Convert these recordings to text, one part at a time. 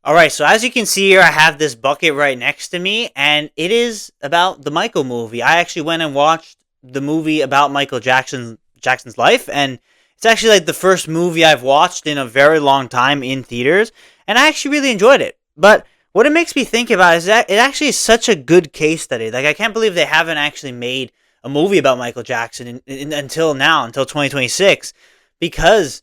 All right, so as you can see here, I have this bucket right next to me, and it is about the Michael movie. I actually went and watched the movie about Michael Jackson's life, and it's actually like the first movie I've watched in a very long time in theaters, and I actually really enjoyed it. But what it makes me think about is that it actually is such a good case study. Like I can't believe they haven't actually made a movie about Michael Jackson until now, until 2026, because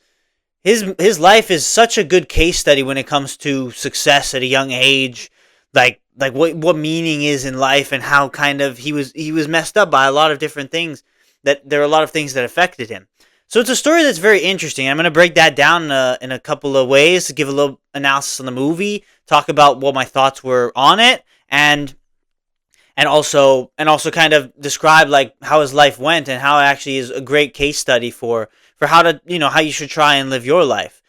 his life is such a good case study when it comes to success at a young age, like what meaning is in life and how kind of he was messed up by a lot of different things, that there are a lot of things that affected him. So it's a story that's very interesting. I'm going to break that down in a couple of ways to give a little analysis on the movie, talk about what my thoughts were on it, and also kind of describe like how his life went and how it actually is a great case study for how to how you should try and live your life.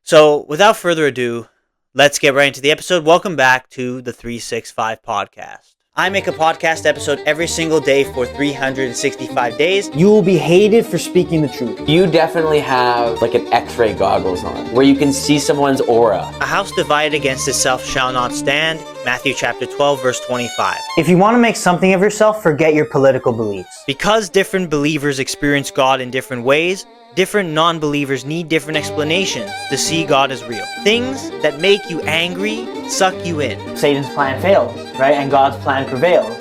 So without further ado, let's get right into the episode. Welcome back to the 365 podcast. I make a podcast episode every single day for 365 days. You will be hated for speaking the truth. You definitely have like an x-ray goggles on where you can see someone's aura. A house divided against itself shall not stand. Matthew chapter 12, verse 25. If you want to make something of yourself, forget your political beliefs. Because different believers experience God in different ways, different non-believers need different explanations to see God as real. Things that make you angry suck you in. Satan's plan fails, right? And God's plan prevails.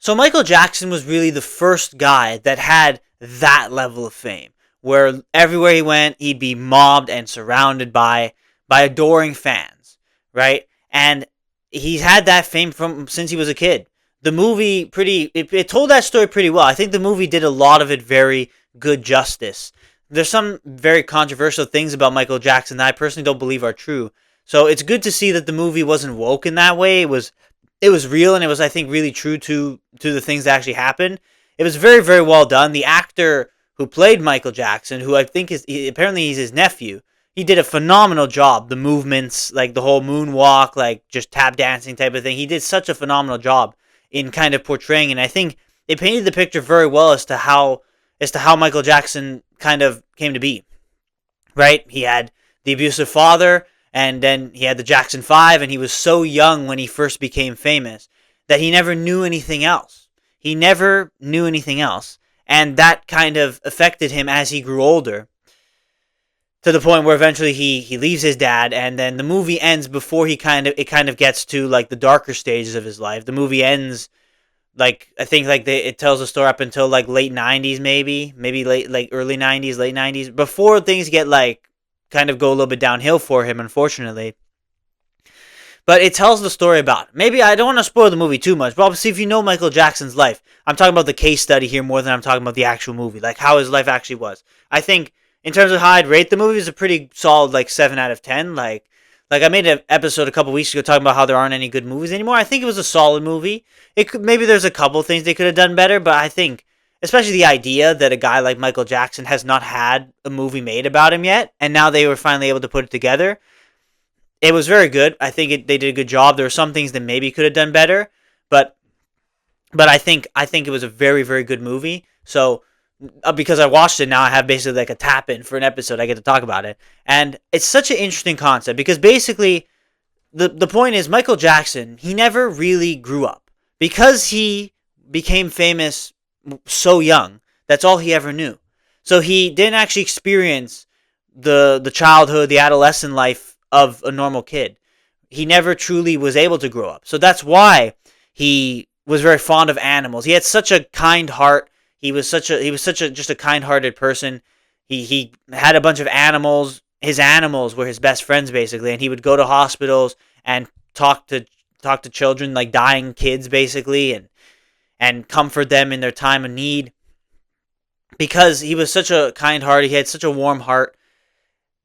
So Michael Jackson was really the first guy that had that level of fame, where everywhere he went, he'd be mobbed and surrounded by adoring fans, right? And he's had that fame from since he was a kid. The movie it told that story pretty well. I think the movie did a lot of it very good justice. There's some very controversial things about Michael Jackson that I personally don't believe are true. So it's good to see that the movie wasn't woke in that way. It was real, and it was, I think, really true to the things that actually happened. It was very, very well done. The actor who played Michael Jackson, who I think apparently he's his nephew, he did a phenomenal job. The movements, like the whole moonwalk, like just tap dancing type of thing. He did such a phenomenal job in kind of portraying, and I think it painted the picture very well as to how Michael Jackson kind of came to be. Right? He had the abusive father, and then he had the Jackson 5, and he was so young when he first became famous that he never knew anything else. He never knew anything else, and that kind of affected him as he grew older, to the point where eventually he leaves his dad, and then the movie ends before it kind of gets to like the darker stages of his life. The movie ends like, I think like it tells the story up until like late 90s, maybe early 90s, late 90s, before things get like kind of go a little bit downhill for him, unfortunately. But it tells the story about it. Maybe I don't want to spoil the movie too much, but obviously if you know Michael Jackson's life, I'm talking about the case study here more than I'm talking about the actual movie, like how his life actually was. I think in terms of how I'd rate the movie, it's a pretty solid like 7 out of 10. Like I made an episode a couple weeks ago talking about how there aren't any good movies anymore. I think it was a solid movie. Maybe there's a couple things they could have done better, but I think especially the idea that a guy like Michael Jackson has not had a movie made about him yet, and now they were finally able to put it together. It was very good. I think they did a good job. There were some things that maybe could have done better, but I think it was a very, very good movie. So because I watched it now, I have basically like a tap in for an episode. I get to talk about it, and it's such an interesting concept because basically the point is Michael Jackson, he never really grew up because he became famous so young. That's all he ever knew. So he didn't actually experience the childhood, the adolescent life of a normal kid. He never truly was able to grow up. So that's why he was very fond of animals. He had such a kind heart. He was such a just a kind-hearted person. He had a bunch of animals. His animals were his best friends basically, and he would go to hospitals and talk to children, like dying kids basically, and comfort them in their time of need. Because he was such a kind heart, he had such a warm heart.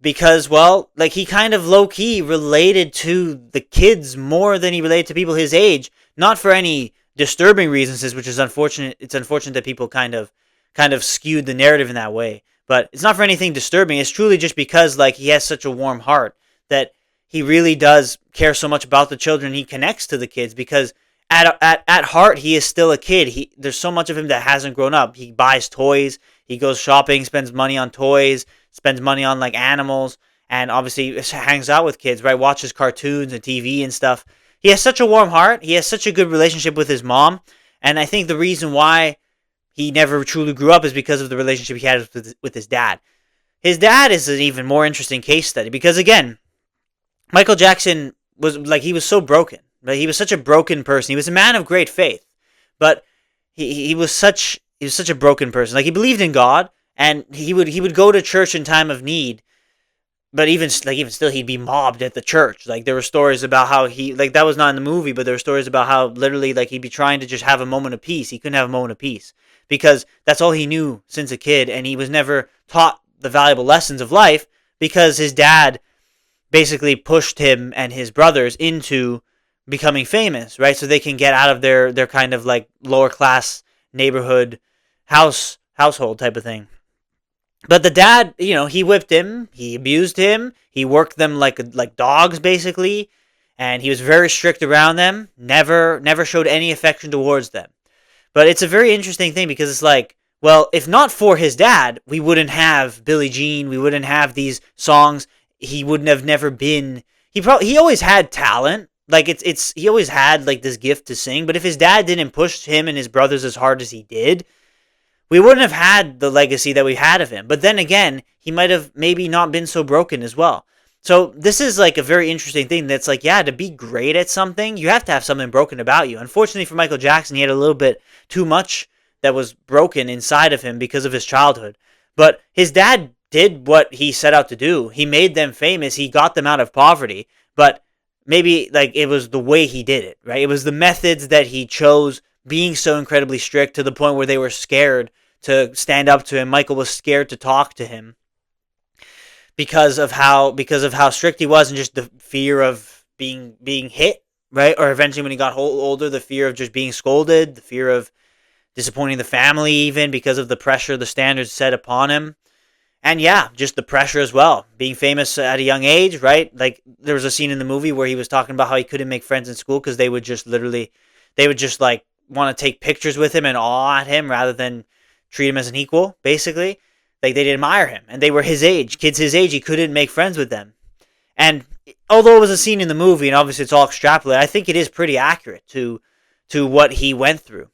Because, well, like he kind of low-key related to the kids more than he related to people his age. Not for any disturbing reasons, which is unfortunate. It's unfortunate that people kind of skewed the narrative in that way. But it's not for anything disturbing. It's truly just because like he has such a warm heart that he really does care so much about the children. He connects to the kids because at heart he is still a kid. There's so much of him that hasn't grown up. He buys toys. He goes shopping, spends money on toys, spends money on like animals, and obviously hangs out with kids, right? Watches cartoons and TV and stuff. He has such a warm heart. He has such a good relationship with his mom. And I think the reason why he never truly grew up is because of the relationship he had with his dad. His dad is an even more interesting case study because, again, Michael Jackson was like, he was so broken. Right? He was such a broken person. He was a man of great faith, but he was such a broken person. Like, he believed in God, and he would go to church in time of need. But even still, he'd be mobbed at the church. Like, there were stories about how he, like, that was not in the movie, but there were stories about how literally, like, he'd be trying to just have a moment of peace. He couldn't have a moment of peace because that's all he knew since a kid, and he was never taught the valuable lessons of life because his dad basically pushed him and his brothers into becoming famous, right? So they can get out of their kind of like lower class neighborhood household type of thing. But the dad, he whipped him, he abused him, he worked them like dogs basically, and he was very strict around them. Never showed any affection towards them. But it's a very interesting thing because it's like, well, if not for his dad, we wouldn't have Billie Jean, we wouldn't have these songs. He wouldn't have never been. He always had talent. Like he always had like this gift to sing. But if his dad didn't push him and his brothers as hard as he did, we wouldn't have had the legacy that we had of him. But then again, he might have maybe not been so broken as well. So this is like a very interesting thing that's like, yeah, to be great at something, you have to have something broken about you. Unfortunately for Michael Jackson, he had a little bit too much that was broken inside of him because of his childhood. But his dad did what he set out to do. He made them famous. He got them out of poverty. But maybe like it was the way he did it, right? It was the methods that he chose, being so incredibly strict to the point where they were scared to stand up to him. Michael was scared to talk to him because of how strict he was, and just the fear of being hit, right? Or eventually when he got older, the fear of just being scolded, the fear of disappointing the family even because of the pressure, the standards set upon him. And yeah, just the pressure as well. Being famous at a young age, right? Like, there was a scene in the movie where he was talking about how he couldn't make friends in school because they would just like want to take pictures with him and awe at him rather than treat him as an equal, basically. Like, they'd admire him, and they were his age, kids his age. He couldn't make friends with them. And although it was a scene in the movie, and obviously it's all extrapolated, I think it is pretty accurate to what he went through.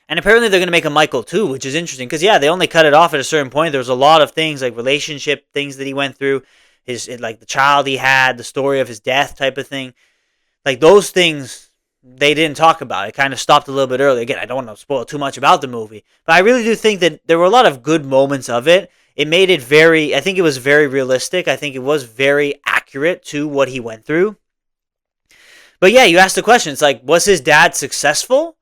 And apparently they're going to make a Michael 2, which is interesting. Because, yeah, they only cut it off at a certain point. There was a lot of things, like relationship things that he went through. Like the child he had, the story of his death type of thing. Like, those things, they didn't talk about. It kind of stopped a little bit early. Again, I don't want to spoil too much about the movie. But I really do think that there were a lot of good moments of it. It made it I think it was very realistic. I think it was very accurate to what he went through. But yeah, you asked the question. It's like, was his dad successful?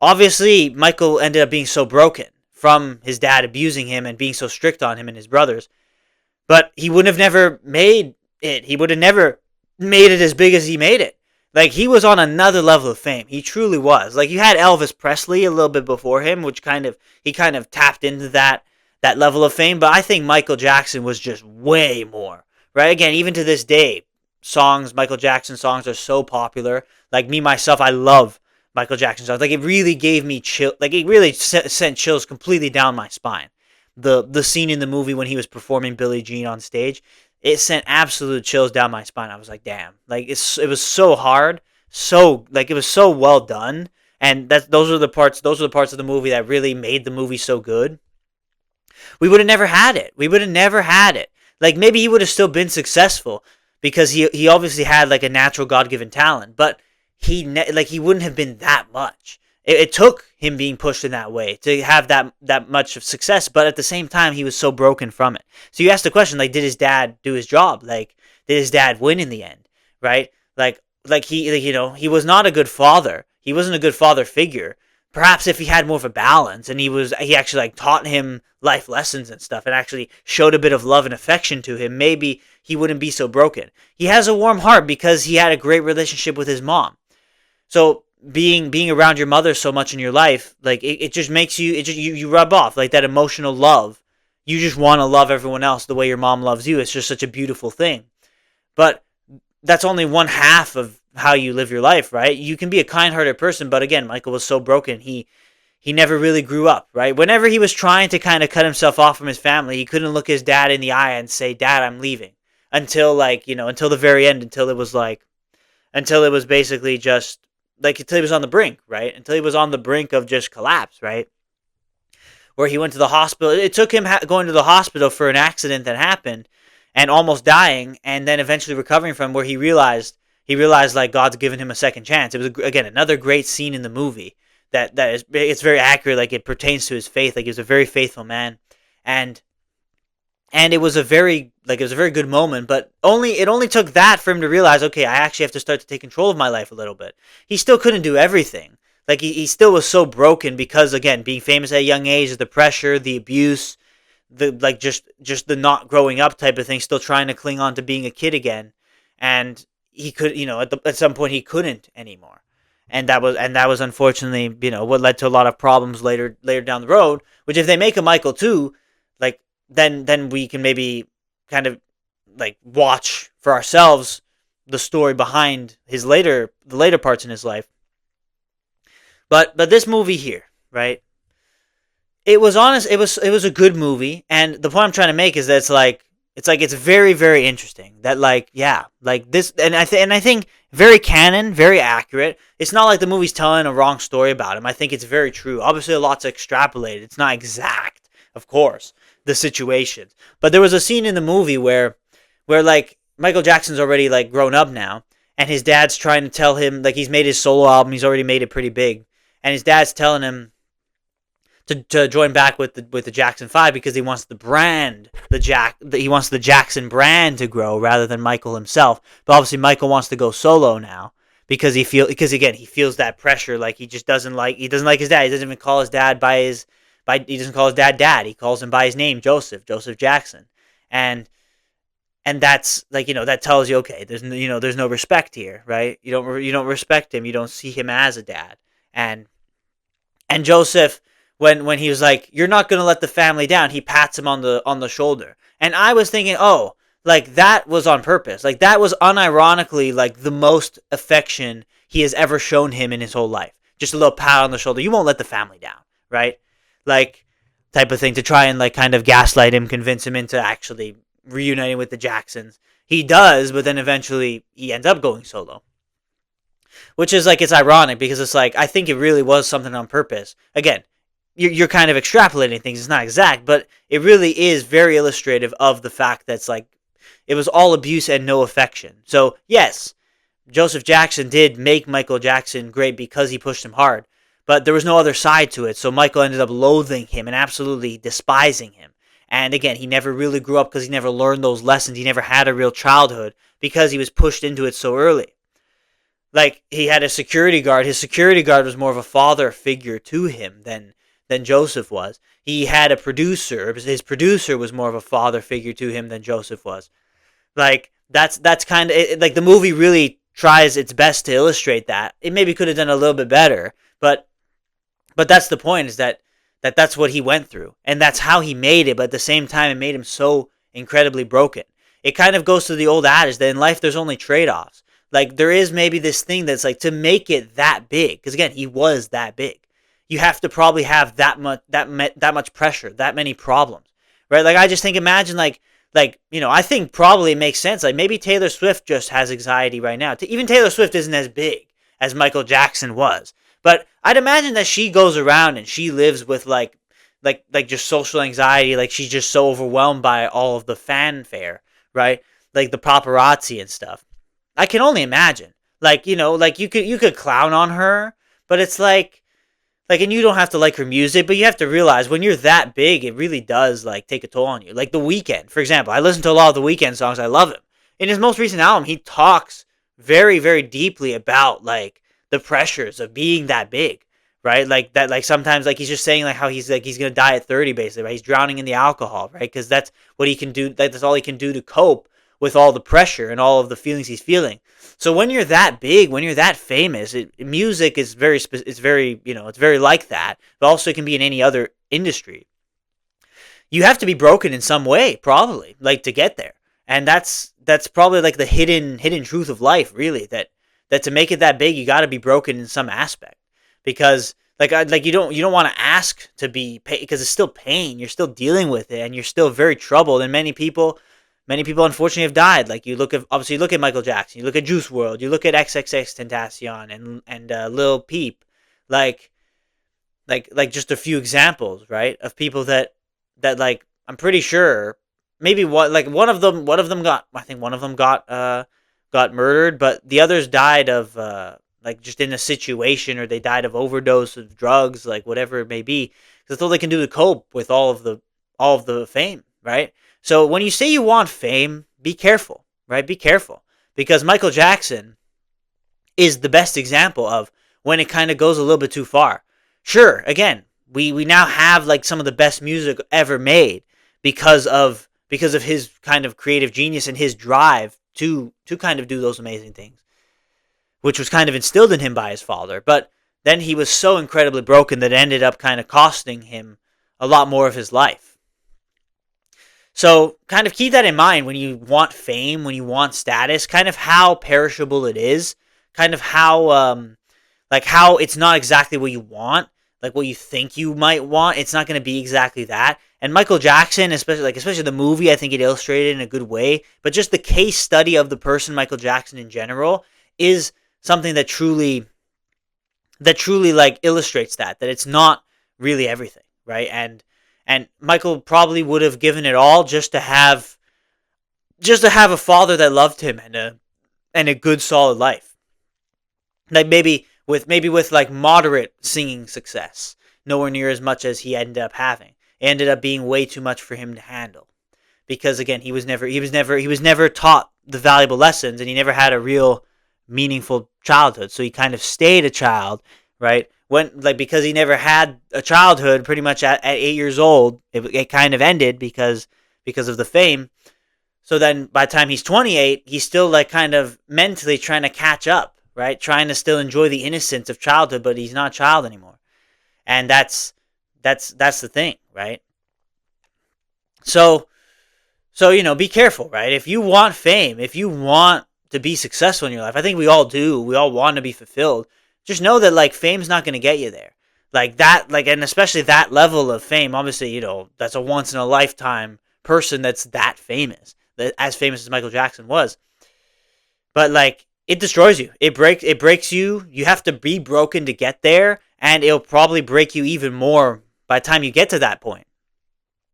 Obviously, Michael ended up being so broken from his dad abusing him and being so strict on him and his brothers. But he would have never made it. He would have never made it as big as he made it. Like, he was on another level of fame. He truly was. Like, you had Elvis Presley a little bit before him, which he kind of tapped into that level of fame. But I think Michael Jackson was just way more. Right? Again, even to this day, Michael Jackson songs are so popular. Like, me, myself, I love Michael Jackson songs. Like, it really gave me chill. Like, it really sent chills completely down my spine. The scene in the movie when he was performing Billie Jean on stage, it sent absolute chills down my spine. I was like, damn. Like, it was so hard. It was so well done. And those are the parts of the movie that really made the movie so good. We would have never had it. Like, maybe he would have still been successful because he obviously had like a natural God-given talent, but he wouldn't have been that much. It took him being pushed in that way to have that much of success, but at the same time, he was so broken from it. So you asked the question, like, did his dad do his job? Like, did his dad win in the end? Right? He was not a good father. He wasn't a good father figure. Perhaps if he had more of a balance and he actually like taught him life lessons and stuff and actually showed a bit of love and affection to him, maybe he wouldn't be so broken. He has a warm heart because he had a great relationship with his mom. So being around your mother so much in your life, like it just makes you rub off like that emotional love. You just want to love everyone else the way your mom loves you. It's just such a beautiful thing. But that's only one half of how you live your life, right? You can be a kind-hearted person, but again, Michael was so broken. He never really grew up, right? Whenever he was trying to kind of cut himself off from his family, he couldn't look his dad in the eye and say, "Dad, I'm leaving." until until the very end, until it was basically just until he was on the brink, right? Until he was on the brink of just collapse, right? Where he went to the hospital. It took him going to the hospital for an accident that happened and almost dying, and then eventually recovering from, where he realized like God's given him a second chance. It was again another great scene in the movie that is, it's very accurate, like it pertains to his faith. Like he was a very faithful man, and it was a very good moment. But it only took that for him to realize, okay, I actually have to start to take control of my life a little bit. He still couldn't do everything. Like he still was so broken because, again, being famous at a young age, the pressure, the abuse, the just the not growing up type of thing, still trying to cling on to being a kid again, and he could, at some point he couldn't anymore, and that was unfortunately, what led to a lot of problems later down the road. Which, if they make a Michael 2, like then we can maybe kind of like watch for ourselves the story behind the later parts in his life. But this movie here, right? It was honest. It was a good movie, and the point I'm trying to make is that it's very, very interesting. That this, and I think very canon, very accurate. It's not like the movie's telling a wrong story about him. I think it's very true. Obviously, a lot's extrapolated. It's not exact, of course, the situations. But there was a scene in the movie where like Michael Jackson's already like grown up now, and his dad's trying to tell him, like, he's made his solo album. He's already made it pretty big. And his dad's telling him to join back with the Jackson 5 because he wants he wants the Jackson brand to grow rather than Michael himself. But obviously Michael wants to go solo now because he feels that pressure. Like he doesn't like his dad. He doesn't even call his dad he doesn't call his dad. He calls him by his name, Joseph Jackson. And that's that tells you, okay, there's no respect here, right? You don't respect him. You don't see him as a dad. And Joseph, when he was like, "You're not gonna let the family down," he pats him on the shoulder, and I was thinking, oh, like that was on purpose, like that was unironically like the most affection he has ever shown him in his whole life. Just a little pat on the shoulder. You won't let the family down, right? Like type of thing, to try and like kind of gaslight him, convince him into actually reuniting with the Jacksons. He does, but then eventually he ends up going solo. Which is like, it's ironic because it's like, I think it really was something on purpose. Again, you're kind of extrapolating things. It's not exact, but it really is very illustrative of the fact that's like, it was all abuse and no affection. So yes, Joseph Jackson did make Michael Jackson great because he pushed him hard, but there was no other side to it. So Michael ended up loathing him and absolutely despising him. And again, he never really grew up because he never learned those lessons. He never had a real childhood because he was pushed into it so early. Like, he had a security guard. His security guard was more of a father figure to him than Joseph was. He had a producer. His producer was more of a father figure to him than Joseph was. Like, that's kind of, like, the movie really tries its best to illustrate that. It maybe could have done a little bit better, but that's the point, is that's what he went through, and that's how he made it. But at the same time, it made him so incredibly broken. It kind of goes to the old adage that in life there's only trade-offs. Like, there is maybe this thing that's like, to make it that big, because again, he was that big, you have to probably have that much pressure, that many problems, right? Like, I just think, imagine I think probably it makes sense. Like, maybe Taylor Swift just has anxiety right now. Even Taylor Swift isn't as big as Michael Jackson was, but I'd imagine that she goes around and she lives with like just social anxiety. Like, she's just so overwhelmed by all of the fanfare, right? Like the paparazzi and stuff. I can only imagine. Like, you could clown on her, but it's like, and you don't have to like her music, but you have to realize when you're that big, it really does like take a toll on you. Like The Weeknd, for example. I listen to a lot of The Weeknd songs. I love him. In his most recent album, he talks very, very deeply about like the pressures of being that big, right? Like that, like sometimes like he's just saying like how he's going to die at 30 basically, right? He's drowning in the alcohol, right? Because that's what he can do. That's all he can do to cope with all the pressure and all of the feelings he's feeling. So when you're that big, when you're that famous, music is it's very like that, but also it can be in any other industry. You have to be broken in some way, probably, like, to get there. And that's probably like the hidden truth of life, really, that to make it that big, you got to be broken in some aspect, because you don't want to ask to be pain, because it's still pain. You're still dealing with it, and you're still very troubled. And many people Many people unfortunately have died. Like you look at obviously you look at Michael Jackson, you look at Juice World, you look at XXX Tentacion and Lil Peep, like like just a few examples, right, of people that like I'm pretty sure maybe one of them got I think one of them got murdered, but the others died of like just in a situation, or they died of overdose of drugs, like whatever it may be, because that's all they can do to cope with all of the fame, right? So when you say you want fame, be careful, right? Be careful, because Michael Jackson is the best example of when it kind of goes a little bit too far. Sure, again, we now have like some of the best music ever made because of his kind of creative genius and his drive to kind of do those amazing things, which was kind of instilled in him by his father. But then he was so incredibly broken that it ended up kind of costing him a lot more of his life. So kind of keep that in mind when you want fame, when you want status, kind of how perishable it is, kind of how it's not exactly what you want, like what you think you might want. It's not going to be exactly that. And Michael Jackson, especially the movie, I think it illustrated in a good way. But just the case study of the person Michael Jackson in general is something that truly like illustrates that it's not really everything, right? And Michael probably would have given it all just to have a father that loved him and a good solid life. Like maybe with like moderate singing success, nowhere near as much as he ended up having. It ended up being way too much for him to handle, because again, he was never taught the valuable lessons, and he never had a real meaningful childhood. So he kind of stayed a child, right? Because he never had a childhood, pretty much at 8 years old, it kind of ended because of the fame. So then by the time he's 28, he's still like kind of mentally trying to catch up, right? Trying to still enjoy the innocence of childhood, but he's not a child anymore. And that's the thing, right? So be careful, right? If you want fame, if you want to be successful in your life, I think we all do. We all want to be fulfilled. Just know that like fame's not going to get you there. Like that, like, and especially that level of fame, obviously, that's a once in a lifetime person that's that famous, that as famous as Michael Jackson was. But like it destroys you. It breaks you. You have to be broken to get there, and it'll probably break you even more by the time you get to that point.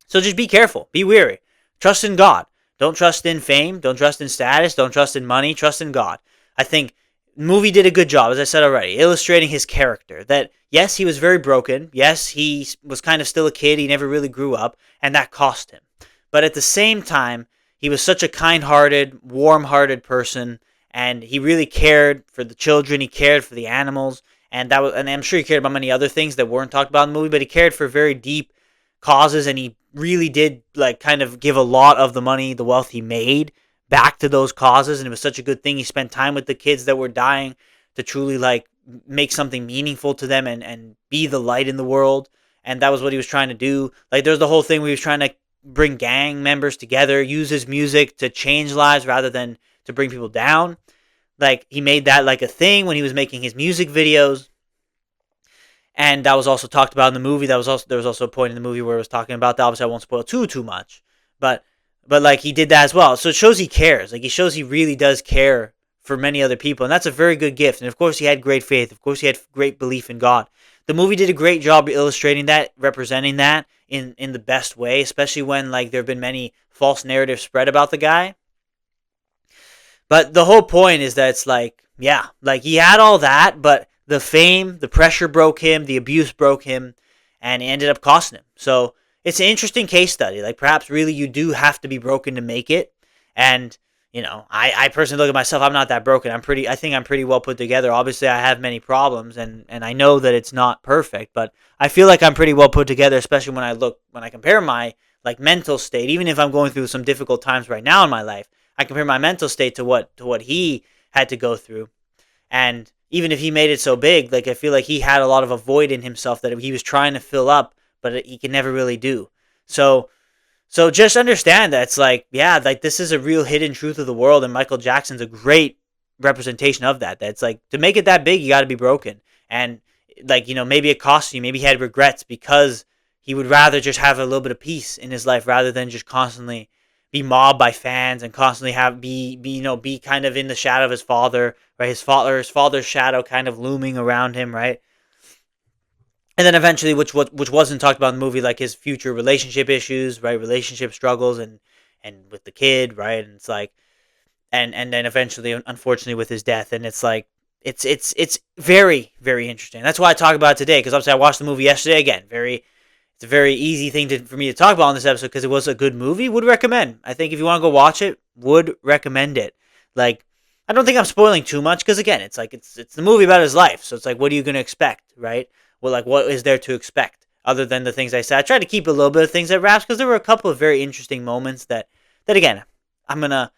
So just be careful. Be wary. Trust in God. Don't trust in fame. Don't trust in status. Don't trust in money. Trust in God. I think the movie did a good job, as I said already, illustrating his character. That yes, he was very broken. Yes, he was kind of still a kid. He never really grew up, and that cost him. But at the same time, he was such a kind-hearted, warm-hearted person, and he really cared for the children. He cared for the animals, and I'm sure he cared about many other things that weren't talked about in the movie. But he cared for very deep causes, and he really did like kind of give a lot of the money, the wealth he made, back to those causes. And it was such a good thing. He spent time with the kids that were dying to truly like make something meaningful to them and be the light in the world. And that was what he was trying to do. Like there's the whole thing where he was trying to bring gang members together, use his music to change lives rather than to bring people down. Like he made that like a thing when he was making his music videos. And that was also talked about in the movie. There was also a point in the movie where it was talking about that. Obviously, I won't spoil too much, but like he did that as well. So it shows he cares. Like he shows he really does care for many other people, and that's a very good gift. And of course, he had great faith. Of course, he had great belief in God. The movie did a great job illustrating that, representing that in the best way, especially when like there have been many false narratives spread about the guy. But the whole point is that it's like, yeah, like he had all that, but the fame, the pressure broke him, the abuse broke him, and it ended up costing him. So it's an interesting case study. Like perhaps really you do have to be broken to make it. And I personally look at myself. I'm not that broken. I think I'm pretty well put together. Obviously, I have many problems, and I know that it's not perfect, but I feel like I'm pretty well put together, especially when I compare my like mental state. Even if I'm going through some difficult times right now in my life, I compare my mental state to what he had to go through. And even if he made it so big, like I feel like he had a lot of a void in himself that he was trying to fill up, but he can never really do. So just understand that it's like, yeah, like this is a real hidden truth of the world, and Michael Jackson's a great representation of that. That's like, to make it that big, you got to be broken. And like, maybe it cost you, maybe he had regrets because he would rather just have a little bit of peace in his life rather than just constantly be mobbed by fans and constantly be kind of in the shadow of his father, right? His father's shadow kind of looming around him, right? And then eventually, which wasn't talked about in the movie, like his future relationship issues, right? Relationship struggles and with the kid, right? And it's like, and then eventually, unfortunately, with his death, and it's like, it's very, very interesting. That's why I talk about it today, because obviously I watched the movie yesterday again. It's a very easy thing for me to talk about on this episode because it was a good movie. Would recommend. I think if you want to go watch it, would recommend it. Like, I don't think I'm spoiling too much because again, it's like it's the movie about his life, so it's like, what are you gonna expect, right? Well, like, what is there to expect other than the things I said? I tried to keep a little bit of things at wraps because there were a couple of very interesting moments that again, I'm gonna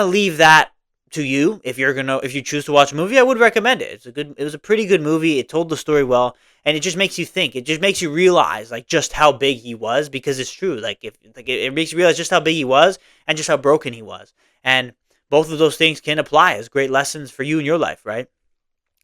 leave that to you. If you choose to watch a movie, I would recommend it. It was a pretty good movie. It told the story well, and it just makes you think. It just makes you realize like just how big he was, because it's true. Like it makes you realize just how big he was and just how broken he was, and both of those things can apply as great lessons for you in your life, right?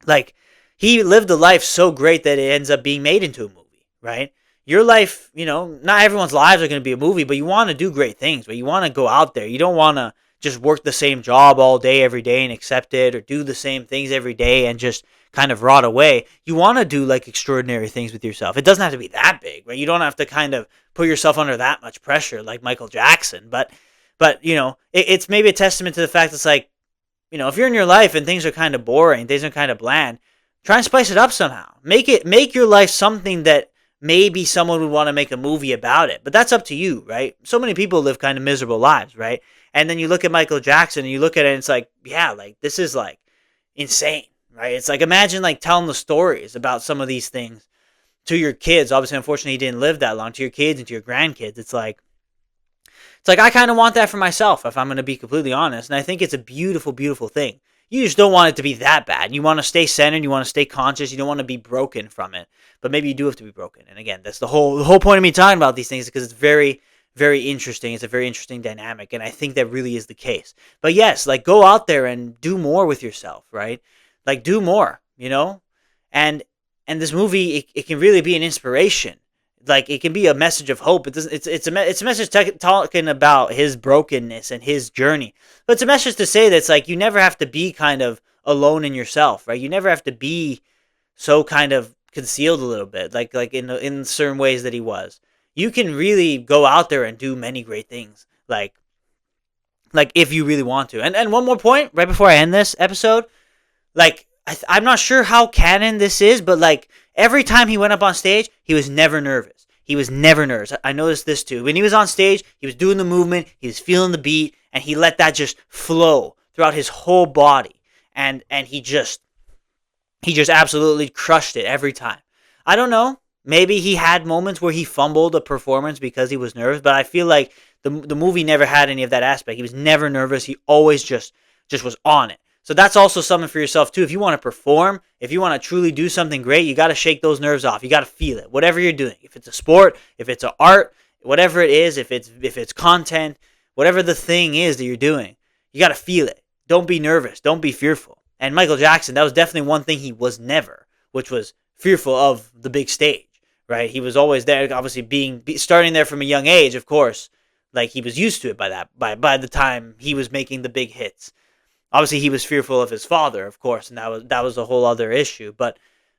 Like, he lived a life so great that it ends up being made into a movie, right? Your life, not everyone's lives are going to be a movie, but you want to do great things, but you want to go out there. You don't want to just work the same job all day, every day and accept it, or do the same things every day and just kind of rot away. You want to do like extraordinary things with yourself. It doesn't have to be that big, right? You don't have to kind of put yourself under that much pressure like Michael Jackson, but it's maybe a testament to the fact that's like, if you're in your life and things are kind of boring, things are kind of bland, try and spice it up somehow. Make your life something that maybe someone would want to make a movie about it. But that's up to you, right? So many people live kind of miserable lives, right? And then you look at Michael Jackson and you look at it and it's like, yeah, like this is like insane, right? It's like, imagine like telling the stories about some of these things to your kids. Obviously, unfortunately, he didn't live that long. To your kids and to your grandkids, it's like I kind of want that for myself, if I'm going to be completely honest. And I think it's a beautiful, beautiful thing. You just don't want it to be that bad. You want to stay centered. You want to stay conscious. You don't want to be broken from it. But maybe you do have to be broken. And again, that's the whole point of me talking about these things, because it's very, very interesting. It's a very interesting dynamic. And I think that really is the case. But yes, like, go out there and do more with yourself, right? Like, do more, And this movie, it can really be an inspiration. Like, it can be a message of hope. It doesn't. It's a message talking about his brokenness and his journey. But it's a message to say that it's like, you never have to be kind of alone in yourself, right? You never have to be so kind of concealed a little bit, like in certain ways that he was. You can really go out there and do many great things, like if you really want to. And one more point right before I end this episode, like, I'm not sure how canon this is, but like, every time he went up on stage, he was never nervous. He was never nervous. I noticed this too. When he was on stage, he was doing the movement, he was feeling the beat, and he let that just flow throughout his whole body. And he just absolutely crushed it every time. I don't know. Maybe he had moments where he fumbled a performance because he was nervous, but I feel like the movie never had any of that aspect. He was never nervous. He always just was on it. So that's also something for yourself too. If you want to perform, if you want to truly do something great, you got to shake those nerves off. You got to feel it. Whatever you're doing, if it's a sport, if it's a art, whatever it is, if it's content, whatever the thing is that you're doing, you got to feel it. Don't be nervous. Don't be fearful. And Michael Jackson, that was definitely one thing he was never, which was fearful of the big stage, right? He was always there, obviously starting there from a young age, of course. Like, he was used to it by the time he was making the big hits. Obviously, he was fearful of his father, of course, and that was a whole other issue. But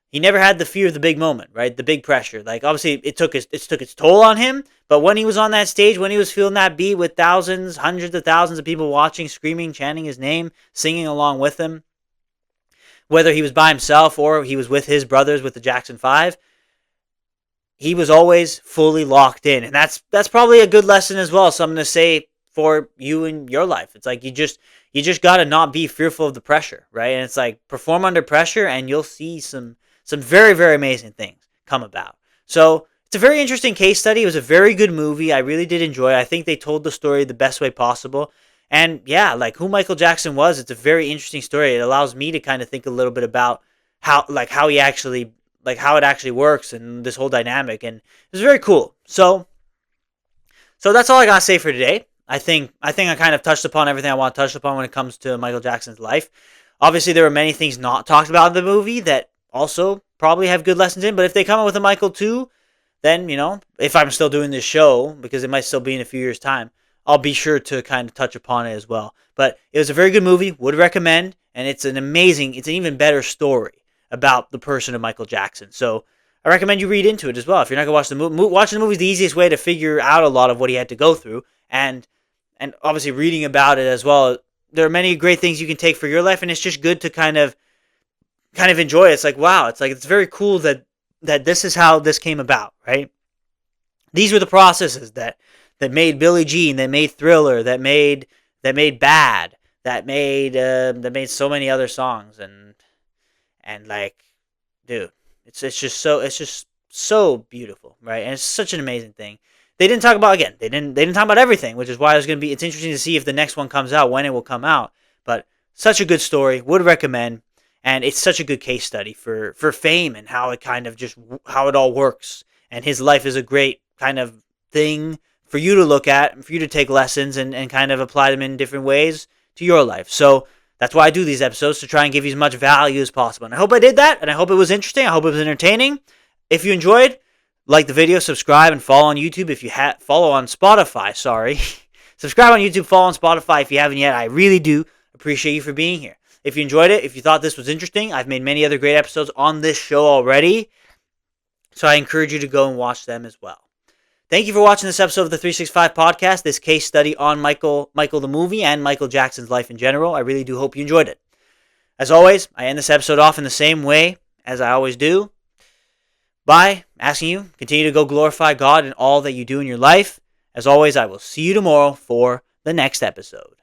he never had the fear of the big moment, right? The big pressure. Like, obviously, it took its toll on him. But when he was on that stage, when he was feeling that beat with thousands, hundreds of thousands of people watching, screaming, chanting his name, singing along with him, whether he was by himself or he was with his brothers with the Jackson 5, he was always fully locked in. And that's probably a good lesson as well. Something to say for you in your life. It's like, you just got to not be fearful of the pressure, right? And it's like, perform under pressure and you'll see some very, very amazing things come about. So it's a very interesting case study. It was a very good movie. I really did enjoy it. I think they told the story the best way possible. And yeah, like, who Michael Jackson was, it's a very interesting story. It allows me to kind of think a little bit about how it actually works and this whole dynamic. And it was very cool. So that's all I got to say for today. I think I kind of touched upon everything I want to touch upon when it comes to Michael Jackson's life. Obviously, there were many things not talked about in the movie that also probably have good lessons in. But if they come up with a Michael 2, then, if I'm still doing this show, because it might still be in a few years' time, I'll be sure to kind of touch upon it as well. But it was a very good movie. Would recommend, and it's an even better story about the person of Michael Jackson. So I recommend you read into it as well. If you're not gonna watch the movie, watching the movie is the easiest way to figure out a lot of what he had to go through, and obviously reading about it as well. There are many great things you can take for your life, and it's just good to kind of enjoy it. It's like, wow, it's very cool that this is how this came about, right? These were the processes that made Billie Jean, that made Thriller, that made Bad, that made so many other songs, and like, dude, it's just so beautiful, right? And it's such an amazing thing. They didn't talk about, again, they didn't talk about everything, which is why it's interesting to see if the next one comes out, when it will come out. But such a good story, would recommend, and it's such a good case study for fame and how it kind of just how it all works. And his life is a great kind of thing for you to look at and for you to take lessons and kind of apply them in different ways to your life. So that's why I do these episodes, to try and give you as much value as possible. And I hope I did that, and I hope it was interesting. I hope it was entertaining. If you enjoyed, like the video, subscribe, and follow on YouTube. If you follow on Spotify, sorry. Subscribe on YouTube, follow on Spotify if you haven't yet. I really do appreciate you for being here. If you enjoyed it, if you thought this was interesting, I've made many other great episodes on this show already, so I encourage you to go and watch them as well. Thank you for watching this episode of the 365 Podcast, this case study on Michael the movie and Michael Jackson's life in general. I really do hope you enjoyed it. As always, I end this episode off in the same way as I always do, by asking you, continue to go glorify God in all that you do in your life. As always, I will see you tomorrow for the next episode.